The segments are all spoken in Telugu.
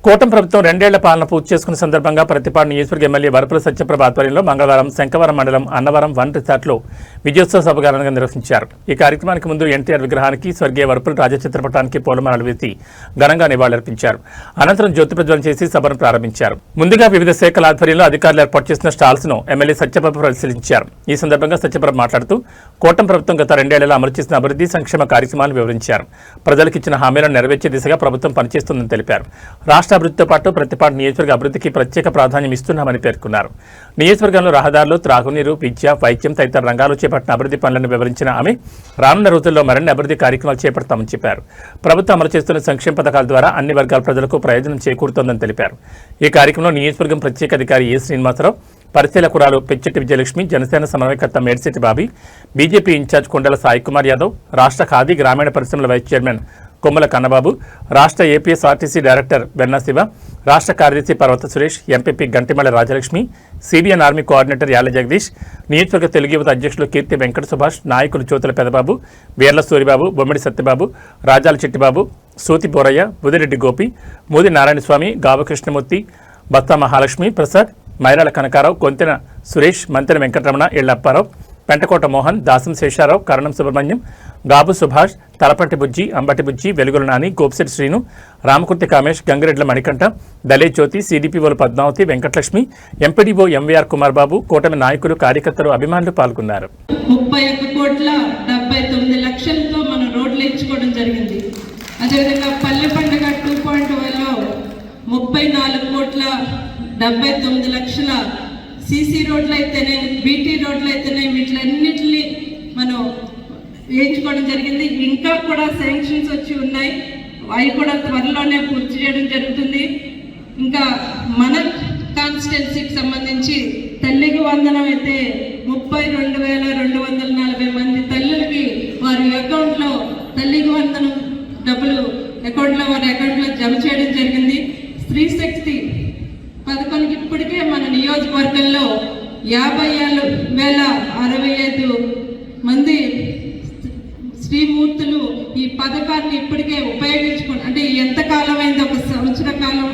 కూటమి ప్రభుత్వం 2 ఏళ్ల పాలన పూర్తి చేసుకున్న సందర్భంగా ప్రతిపాడు నియోజకవర్గ ఎమ్మెల్యే వరపుల సత్యప్రభ ఆధ్వర్యంలో మంగళవారం శంకవరం మండలం అన్నవరం వన్ రిసార్ట్లో విజయోత్సవ సభ ఘనంగా నిర్వహించారు. ఈ కార్యక్రమానికి ముందు ఎన్టీఆర్ విగ్రహానికి స్వర్గీయ వరపుల రాజా చిత్రపటానికి పూలమాలలు వేసి ఘనంగా నివాళులర్పించారు. అనంతరం జ్యోతి ప్రజ్వలన చేసి సభను ప్రారంభించారు. ముందుగా వివిధ శాఖల ఆధ్వర్యంలో అధికారులు ఏర్పాటు చేసిన స్టాల్స్ ను ఎమ్మెల్యే సత్యప్రభ పరిశీలించారు. ఈ సందర్భంగా సత్యప్రభ మాట్లాడుతూ కూటమి ప్రభుత్వం గత 2 ఏళ్లలో అమలు చేసిన అభివృద్ధి సంక్షేమ కార్యక్రమాలను వివరించారు. ప్రజలకు ఇచ్చిన హామీలను నెరవేర్చే దిశగా ప్రభుత్వం పనిచేస్తుందని తెలిపారు. రాష్ట్ర అభివృద్ధితో పాటు ప్రతిపాడు నియోజకవర్గ అభివృద్ధికి ప్రత్యేక ప్రాధాన్యం ఇస్తున్నామని పేర్కొన్నారు. నియోజకవర్గంలో రహదారులు, త్రాగునీరు, విద్య, వైద్యం తదితర రంగాల్లో చేపట్టిన అభివృద్ధి పనులను వివరించిన ఆమె రానున్న రోజుల్లో మరిన్ని అభివృద్ధి కార్యక్రమాలు చేపడతామని చెప్పారు. ప్రభుత్వం అమలు చేస్తున్న సంక్షేమ పథకాల ద్వారా అన్ని వర్గాల ప్రజలకు ప్రయోజనం చేకూరుతోందని తెలిపారు. ఈ కార్యక్రమంలో నియోజకవర్గం ప్రత్యేక అధికారి ఏ శ్రీనివాసరావు, పరిశీలకురాలు పెచ్చెట్టి విజయలక్ష్మి, జనసేన సమన్వయకర్త మేడిశెట్టి బాబీ, బీజేపీ ఇన్ఛార్జ్ కొండల సాయి కుమార్ యాదవ్, రాష్ట్ర ఖాదీ గ్రామీణ పరిశ్రమల వైస్ చైర్మన్ కొమ్మల కన్నబాబు, రాష్ట్ర ఏపీఎస్ఆర్టీసీ డైరెక్టర్ వెన్నా శివ, రాష్ట్ర కార్యదర్శి Parvata Suresh, MPP Gantimala Rajalakshmi, CBN army coordinator Yalla Jagadish, నియోజకవర్గ తెలుగు యువత అధ్యక్షులు కీర్తి వెంకట సుభాష్, నాయకులు జ్యోతుల పెదబాబు, వీర్ల సూరిబాబు, బొమ్మిడి సత్యబాబు, రాజాల చిట్టిబాబు, సూతి బోరయ్య, బుదిరెడ్డి గోపి, మోది నారాయణస్వామి, గావ కృష్ణమూర్తి, బత్తా మహాలక్ష్మి ప్రసాద్, మైరాల కనకారావు, కొంతెన సురేష్, మంతెన వెంకటరమణ, ఎళ్లప్పారావు, పెంటకోట మోహన్, దాసం శేషారావు, కరణం సుబ్రహ్మణ్యం, గాబు సుభాష్, తలపంటి బుజ్జి, అంబటి బుజ్జి, వెలుగుల నాని, గోపిశెట్టి శ్రీను, రామకుర్తి కామేష్, గంగిరెడ్ల మణికంఠ, దలే జ్యోతి, సిడిపిఓలు పద్మావతి, వెంకటలక్ష్మి, ఎంపీడీఓ ఎంవీఆర్ కుమార్ బాబు, కూటమి నాయకులు, కార్యకర్తలు, అభిమానులు పాల్గొన్నారు. 31,79,00,000తో మనం రోడ్లు ఎంచుకోవడం జరిగింది. అదేవిధంగా పల్లె పండుగ 2.0లో 34,79,00,000 సీసీ రోడ్లు అయితేనే, బీటీ రోడ్లు అయితేనే, వీటిలన్నింటినీ మనం వేయించుకోవడం జరిగింది. ఇంకా కూడా శాంక్షన్స్ వచ్చి ఉన్నాయి, అవి కూడా త్వరలోనే పూర్తి చేయడం జరుగుతుంది. ఇంకా మన కాన్స్టిట్యున్సీకి సంబంధించి తల్లికి వందనం అయితే 32,240 మంది తల్లులకి వారి అకౌంట్లో తల్లికి వందనం డబ్బులు వారి అకౌంట్లో జమ చేయడం జరిగింది. స్త్రీ శక్తి పథకానికి ఇప్పటికే మన నియోజకవర్గంలో 50,065 మంది శ్రీమూర్తులు ఈ పథకాన్ని ఇప్పటికే ఉపయోగించుకుని, అంటే ఎంతకాలం అయింది, 1 సంవత్సర కాలం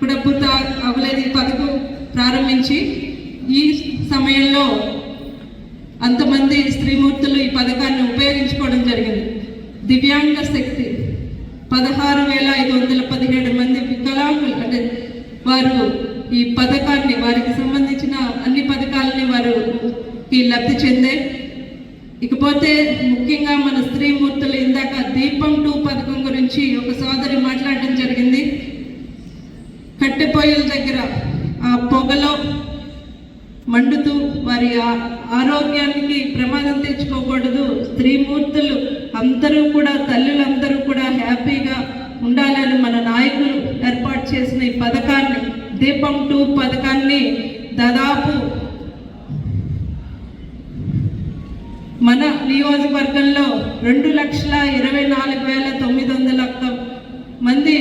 కూడా పూర్తి అవ్వలేదు ఈ పథకం ప్రారంభించి. ఈ సమయంలో అంతమంది స్త్రీమూర్తులు ఈ పథకాన్ని ఉపయోగించుకోవడం జరిగింది. దివ్యాంగ శక్తి 16,517 మంది వికలాంగులు, అంటే వారు ఈ పథకాన్ని, వారికి సంబంధించిన అన్ని పథకాలని వారికి లబ్ధి చెందే. ఇకపోతే ముఖ్యంగా మన స్త్రీమూర్తులు ఇందాక దీపం 2 పథకం గురించి ఒక సోదరి మాట్లాడడం జరిగింది. కట్టెపొయ్యల దగ్గర ఆ పొగలో మండుతూ వారి ఆరోగ్యానికి ప్రమాదం తెచ్చుకోకూడదు. స్త్రీమూర్తులు అందరూ కూడా, తల్లులందరూ కూడా హ్యాపీగా ఉండాలని మన నాయకులు ఏర్పాటు చేసిన ఈ పథకాన్ని, దీపం 2 పథకాన్ని దాదాపు మన నియోజకవర్గంలో 2,24,901 మంది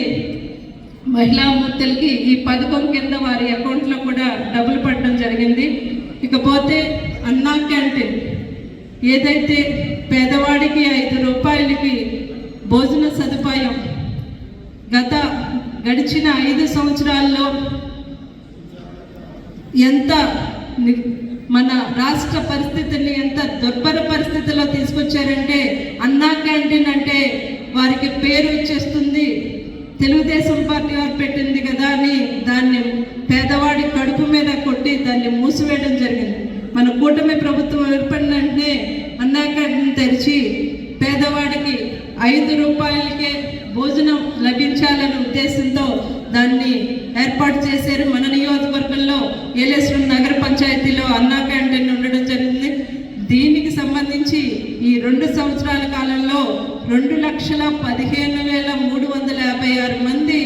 మహిళా మూర్తులకి ఈ పథకం కింద వారి అకౌంట్లో కూడా డబ్బులు పడడం జరిగింది. ఇకపోతే అన్నా క్యాంటీన్ ఏదైతే పేదవాడికి 5 రూపాయలకి భోజన సదుపాయం గడిచిన 5 సంవత్సరాల్లో ఎంత మన రాష్ట్ర పరిస్థితిని ఎంత దుర్భర పరిస్థితిలో తీసుకొచ్చారంటే, అన్నా క్యాంటీన్ అంటే వారికి పేరు వచ్చేస్తుంది, తెలుగుదేశం పార్టీ వారు పెట్టింది కదా అని దాన్ని పేదవాడి కడుపు మీద కొట్టి దాన్ని మూసివేయడం జరిగింది. మన కూటమి ప్రభుత్వం ఏర్పడిన వెంటనే అన్నా క్యాంటీన్ తెరిచి పేదవాడికి 5 రూపాయలకే భోజనం లభించాలనే ఉద్దేశంతో దాన్ని ఏర్పాటు చేశారు. మన నియోజకవర్గంలో ఏలేశ్వరం నగర పంచాయతీలో అన్నా క్యాంటీన్ ఉండడం జరిగింది. దీనికి సంబంధించి ఈ 2 సంవత్సరాల కాలంలో 2,15,356 మంది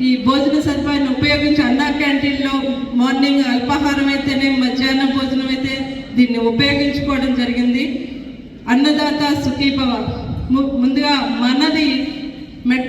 ఈ భోజన సదుపాయాన్ని ఉపయోగించి అన్నా క్యాంటీన్లో మార్నింగ్ అల్పాహారం అయితేనే, మధ్యాహ్నం భోజనం అయితే దీన్ని ఉపయోగించుకోవడం జరిగింది. అన్నదాత సుఖీభవ, ముందుగా మనది